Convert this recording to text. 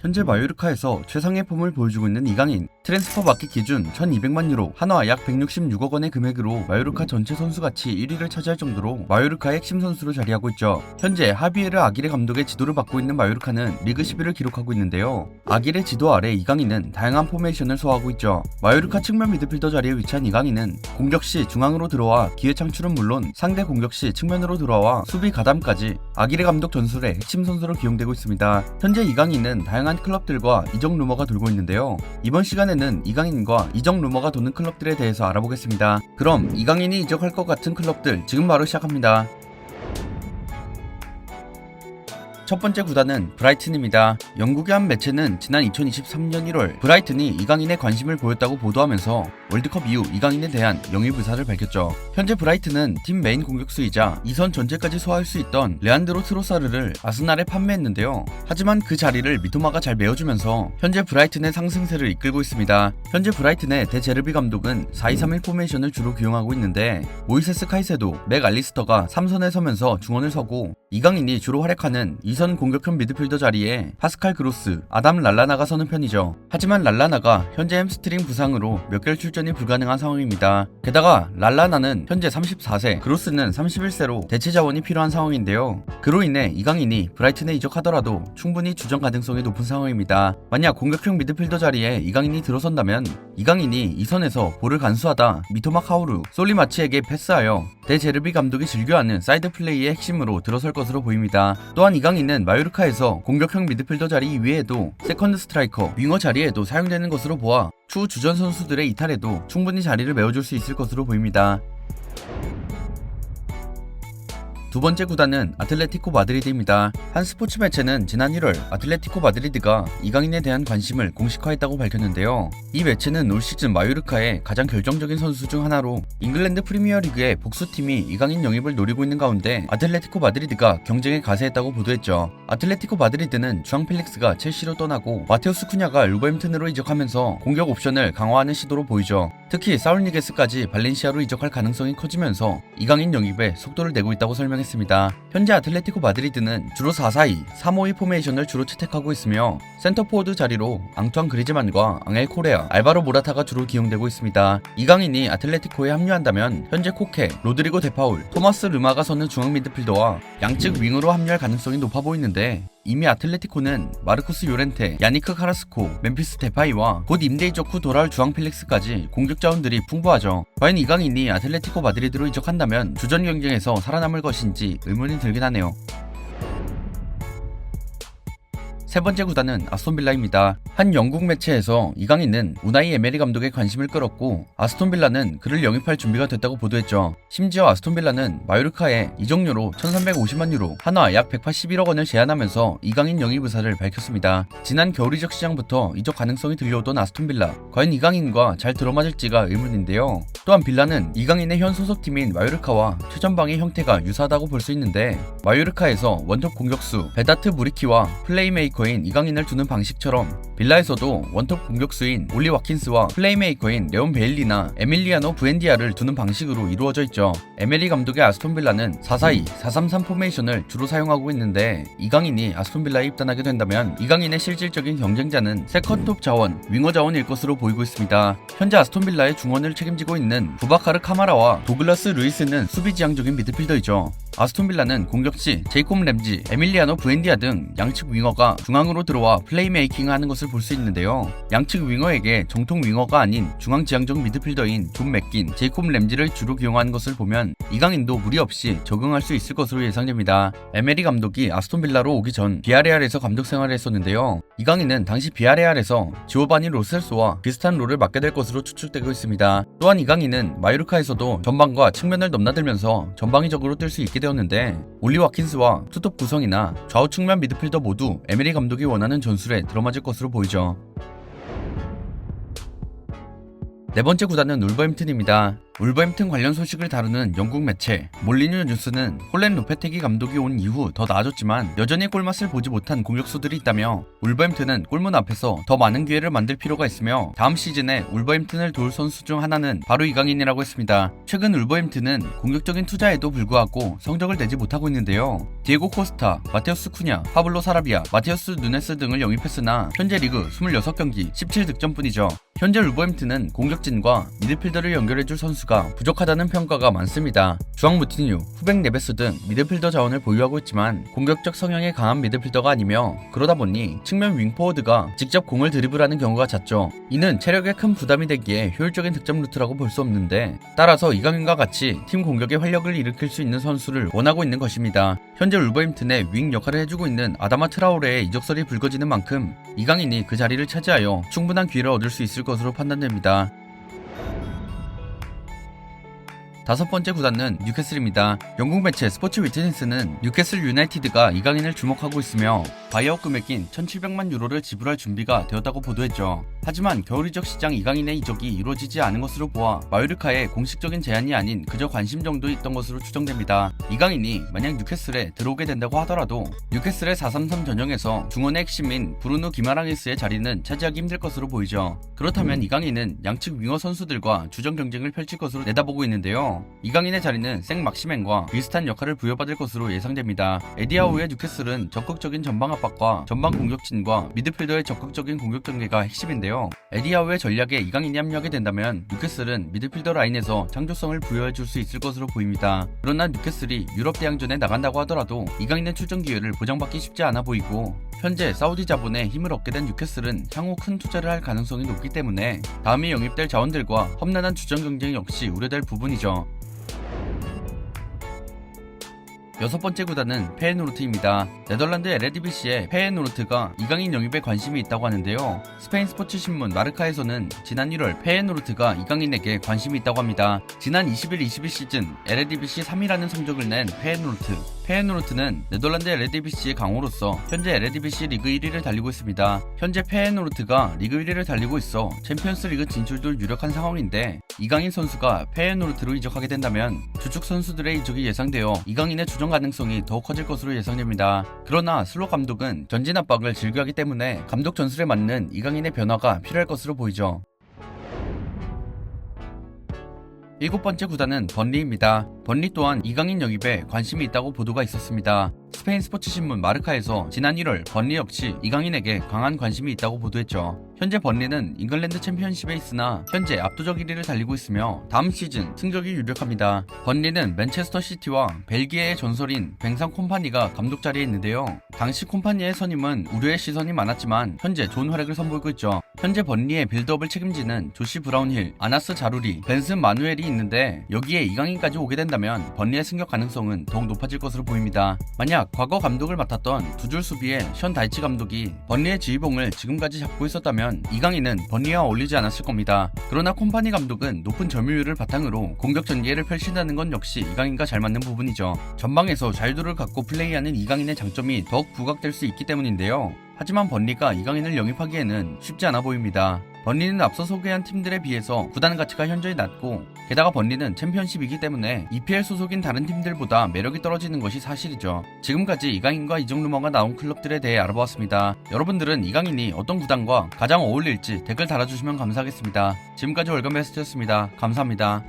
현재 마요르카에서 최상의 폼을 보여주고 있는 이강인. 트랜스퍼 마켓 기준 1200만 유로, 한화 약 166억 원의 금액으로 마요르카 전체 선수 가치 1위를 차지할 정도로 마요르카의 핵심 선수로 자리하고 있죠. 현재 하비에르 아기레 감독의 지도를 받고 있는 마요르카는 리그 10위를 기록하고 있는데요. 아기레 지도 아래 이강인은 다양한 포메이션을 소화하고 있죠. 마요르카 측면 미드필더 자리에 위치한 이강인은 공격 시 중앙으로 들어와 기회 창출은 물론 상대 공격 시 측면으로 들어와 수비 가담까지 아기레 감독 전술의 핵심 선수로 기용되고 있습니다. 현재 이강인은 다양한 클럽들과 이적 루머가 돌고 있는데요. 이번 시간에는 이강인과 이적 루머가 도는 클럽들에 대해서 알아보겠습니다. 그럼 이강인이 이적할 것 같은 클럽들 지금 바로 시작합니다. 첫 번째 구단은 브라이튼입니다. 영국의 한 매체는 지난 2023년 1월 브라이튼이 이강인에 관심을 보였다고 보도하면서 월드컵 이후 이강인에 대한 영입 의사를 밝혔죠. 현재 브라이튼은 팀 메인 공격수이자 2선 전체까지 소화할 수 있던 레안드로 트로사르를 아스날에 판매했는데요. 하지만 그 자리를 미토마가 잘 메워주면서 현재 브라이튼의 상승세를 이끌고 있습니다. 현재 브라이튼의 데제르비 감독은 4-2-3-1 포메이션을 주로 기용하고 있는데 모이세스 카이세도, 맥 알리스터가 3선에 서면서 중원을 서고 이강인이 주로 활약하는 2선 공격형 미드필더 자리에 파스칼 그로스, 아담 랄라나가 서는 편이죠. 하지만 랄라나가 현재 햄스트링 부상으로 몇 개월 출전이 불가능한 상황입니다. 게다가 랄라나는 현재 34세, 그로스는 31세로 대체 자원이 필요한 상황인데요. 그로 인해 이강인이 브라이튼에 이적하더라도 충분히 주전 가능성이 높은 상황입니다. 만약 공격형 미드필더 자리에 이강인이 들어선다면 이강인이 2선에서 볼을 간수하다 미토마 카오루, 솔리마치에게 패스하여 데제르비 감독이 즐겨하는 사이드 플레이의 핵심으로 들어설 것으로 보입니다. 또한 이강인은 마요르카에서 공격형 미드필더 자리 이외에도 세컨드 스트라이커, 윙어 자리에도 사용되는 것으로 보아 추후 주전 선수들의 이탈에도 충분히 자리를 메워줄 수 있을 것으로 보입니다. 두 번째 구단은 아틀레티코 마드리드입니다. 한 스포츠 매체는 지난 1월 아틀레티코 마드리드가 이강인에 대한 관심을 공식화했다고 밝혔는데요. 이 매체는 올 시즌 마요르카의 가장 결정적인 선수 중 하나로 잉글랜드 프리미어리그의 복수팀이 이강인 영입을 노리고 있는 가운데 아틀레티코 마드리드가 경쟁에 가세했다고 보도했죠. 아틀레티코 마드리드는 주앙 펠릭스가 첼시로 떠나고 마테우스 쿠냐가 울버햄튼으로 이적하면서 공격 옵션을 강화하는 시도로 보이죠. 특히 사울 니게스까지 발렌시아로 이적할 가능성이 커지면서 이강인 영입에 속도를 내고 있다고 설명했습니다. 현재 아틀레티코 마드리드는 주로 4-4-2, 3-5-2 포메이션을 주로 채택하고 있으며 센터포워드 자리로 앙투안 그리즈만과 앙헬 코레아, 알바로 모라타가 주로 기용되고 있습니다. 이강인이 아틀레티코에 합류한다면 현재 코케, 로드리고 데파울, 토마스 르마가 서는 중앙 미드필더와 양측 윙으로 합류할 가능성이 높아 보이는데 이미 아틀레티코는 마르코스 요렌테, 야니크 카라스코, 멤피스 데파이와 곧 임대 이적 후 돌아올 주앙 펠릭스까지 공격 자원들이 풍부하죠. 과연 이강인이 아틀레티코 마드리드로 이적한다면 주전 경쟁에서 살아남을 것인지 의문이 들긴 하네요. 세 번째 구단은 아스톤빌라입니다. 한 영국 매체에서 이강인은 우나이 에메리 감독의 관심을 끌었고 아스톤빌라는 그를 영입할 준비가 됐다고 보도했죠. 심지어 아스톤빌라는 마요르카에 이적료로 1350만 유로, 한화 약 181억 원을 제안하면서 이강인 영입 의사를 밝혔습니다. 지난 겨울 이적 시장부터 이적 가능성이 들려오던 아스톤빌라, 과연 이강인과 잘 들어맞을지가 의문인데요. 또한 빌라는 이강인의 현 소속팀인 마요르카와 최전방의 형태가 유사하다고 볼 수 있는데 마요르카에서 원톱 공격수 베다트 무리키와 플레이메이커 이강인을 두는 방식처럼 빌라에서도 원톱 공격수인 올리 와킨스와 플레이메이커인 레온 베일리나 에밀리아노 부엔디아를 두는 방식으로 이루어져 있죠. 에메리 감독의 아스톤빌라는 4-4-2, 4-3-3 포메이션을 주로 사용하고 있는데 이강인이 아스톤빌라에 입단하게 된다면 이강인의 실질적인 경쟁자는 세컨톱 자원, 윙어 자원일 것으로 보이고 있습니다. 현재 아스톤빌라의 중원을 책임지고 있는 부바카르 카마라와 도글라스 루이스는 수비지향적인 미드필더이죠. 아스톤빌라는 공격시 제이콥 램지, 에밀리아노 부엔디아 등 양측 윙어가 중앙으로 들어와 플레이메이킹을 하는 것을 볼 수 있는데요. 양측 윙어에게 정통 윙어가 아닌 중앙지향적 미드필더인 존 맥긴, 제이콥 램지를 주로 기용하는 것을 보면 이강인도 무리 없이 적응할 수 있을 것으로 예상됩니다. 에메리 감독이 아스톤빌라로 오기 전 비아레알에서 감독 생활을 했었는데요. 이강인은 당시 비아레알에서 지오바니 로셀소와 비슷한 롤을 맡게 될 것으로 추측되고 있습니다. 또한 이강인은 마요르카에서도 전방과 측면을 넘나들면서 전방위적으로 뛸 수 있게 되었는데 올리 와킨스와 투톱 구성이나 좌우 측면 미드필더 모두 에메리 감독이 원하는 전술에 들어맞을 것으로 보이죠. 네 번째 구단은 울버햄튼입니다. 울버햄튼 관련 소식을 다루는 영국 매체 몰리뉴 뉴스는 홀렌 로페테기 감독이 온 이후 더 나아졌지만 여전히 골맛을 보지 못한 공격수들이 있다며 울버햄튼은 골문 앞에서 더 많은 기회를 만들 필요가 있으며 다음 시즌에 울버햄튼을 도울 선수 중 하나는 바로 이강인이라고 했습니다. 최근 울버햄튼은 공격적인 투자에도 불구하고 성적을 내지 못하고 있는데요. 디에고 코스타, 마테우스 쿠냐, 파블로 사라비아, 마테우스 누네스 등을 영입했으나 현재 리그 26경기 17득점뿐이죠. 현재 울버햄튼은 공격진과 미드필더를 연결해줄 선수가 부족하다는 평가가 많습니다. 주앙 무티뉴, 후백 네베스 등 미드필더 자원을 보유하고 있지만 공격적 성향이 강한 미드필더가 아니며 그러다 보니 측면 윙포워드가 직접 공을 드리블하는 경우가 잦죠. 이는 체력에 큰 부담이 되기에 효율적인 득점 루트라고 볼 수 없는데 따라서 이강인과 같이 팀 공격에 활력을 일으킬 수 있는 선수를 원하고 있는 것입니다. 현재 울버햄튼의 윙 역할을 해주고 있는 아다마 트라오레의 이적설이 불거지는 만큼 이강인이 그 자리를 차지하여 충분한 기회를 얻을 수 있을 것으로 판단됩니다. 다섯 번째 구단은 뉴캐슬입니다. 영국 매체 스포츠 위트니스는 뉴캐슬 유나이티드가 이강인을 주목하고 있으며 바이아웃 금액인 1,700만 유로를 지불할 준비가 되었다고 보도했죠. 하지만 겨울 이적 시장 이강인의 이적이 이루어지지 않은 것으로 보아 마요르카의 공식적인 제안이 아닌 그저 관심 정도 있던 것으로 추정됩니다. 이강인이 만약 뉴캐슬에 들어오게 된다고 하더라도 뉴캐슬의 4-3-3 전형에서 중원의 핵심인 브루노 기마랑이스의 자리는 차지하기 힘들 것으로 보이죠. 그렇다면 이강인은 양측 윙어 선수들과 주전 경쟁을 펼칠 것으로 내다보고 있는데요. 이강인의 자리는 생 막시맨과 비슷한 역할을 부여받을 것으로 예상됩니다. 에디하우의 뉴캐슬은 적극적인 전방 압박과 전방 공격진과 미드필더의 적극적인 공격 전개가 핵심인데요. 에디하우의 전략에 이강인이 합류하게 된다면 뉴캐슬은 미드필더 라인에서 창조성을 부여해줄 수 있을 것으로 보입니다. 그러나 뉴캐슬이 유럽 대항전에 나간다고 하더라도 이강인의 출전 기회를 보장받기 쉽지 않아 보이고 현재 사우디 자본에 힘을 얻게 된 뉴캐슬은 향후 큰 투자를 할 가능성이 높기 때문에 다음에 영입될 자원들과 험난한 주전 경쟁 역시 우려될 부분이죠. 여섯 번째 구단은 페에노르트입니다. 네덜란드 에레디비시의 페에노르트가 이강인 영입에 관심이 있다고 하는데요. 스페인 스포츠 신문 마르카에서는 지난 1월 페에노르트가 이강인에게 관심이 있다고 합니다. 지난 21-22 시즌 에레디비시 3위라는 성적을 낸 페에노르트는 네덜란드 에레디비시의 강호로서 현재 에레디비시 리그 1위를 달리고 있습니다. 현재 페에노르트가 리그 1위를 달리고 있어 챔피언스 리그 진출도 유력한 상황인데 이강인 선수가 페에노르트로 이적하게 된다면 주축 선수들의 이적이 예상되어 이강인의 주전 가능성이 더욱 커질 것으로 예상됩니다. 그러나 슬롯 감독은 전진 압박을 즐겨하기 때문에 감독 전술에 맞는 이강인의 변화가 필요할 것으로 보이죠. 일곱 번째 구단은 번리입니다. 번리 또한 이강인 영입에 관심이 있다고 보도가 있었습니다. 스페인 스포츠 신문 마르카에서 지난 1월 번리 역시 이강인에게 강한 관심이 있다고 보도했죠. 현재 번리는 잉글랜드 챔피언십에 있으나 현재 압도적 1위를 달리고 있으며 다음 시즌 승적이 유력합니다. 번리는 맨체스터 시티와 벨기에의 전설인 뱅상 콤파니가 감독 자리에 있는데요. 당시 콤파니의 선임은 우려의 시선이 많았지만 현재 좋은 활약을 선보이고 있죠. 현재 번리의 빌드업을 책임지는 조시 브라운힐, 아나스 자루리, 벤슨 마누엘이 있는데 여기에 이강인까지 오게 된다면 번리의 승격 가능성은 더욱 높아질 것으로 보입니다. 만약 과거 감독을 맡았던 두 줄 수비의 션 다이치 감독이 번리의 지휘봉을 지금까지 잡고 있었다면 이강인은 번리와 어울리지 않았을 겁니다. 그러나 콤파니 감독은 높은 점유율을 바탕으로 공격 전개를 펼친다는 건 역시 이강인과 잘 맞는 부분이죠. 전방에서 자유도를 갖고 플레이하는 이강인의 장점이 더욱 부각될 수 있기 때문인데요. 하지만 번리가 이강인을 영입하기에는 쉽지 않아 보입니다. 번리는 앞서 소개한 팀들에 비해서 구단 가치가 현저히 낮고 게다가 번리는 챔피언십이기 때문에 EPL 소속인 다른 팀들보다 매력이 떨어지는 것이 사실이죠. 지금까지 이강인과 이적 루머가 나온 클럽들에 대해 알아보았습니다. 여러분들은 이강인이 어떤 구단과 가장 어울릴지 댓글 달아주시면 감사하겠습니다. 지금까지 월간 베스트였습니다. 감사합니다.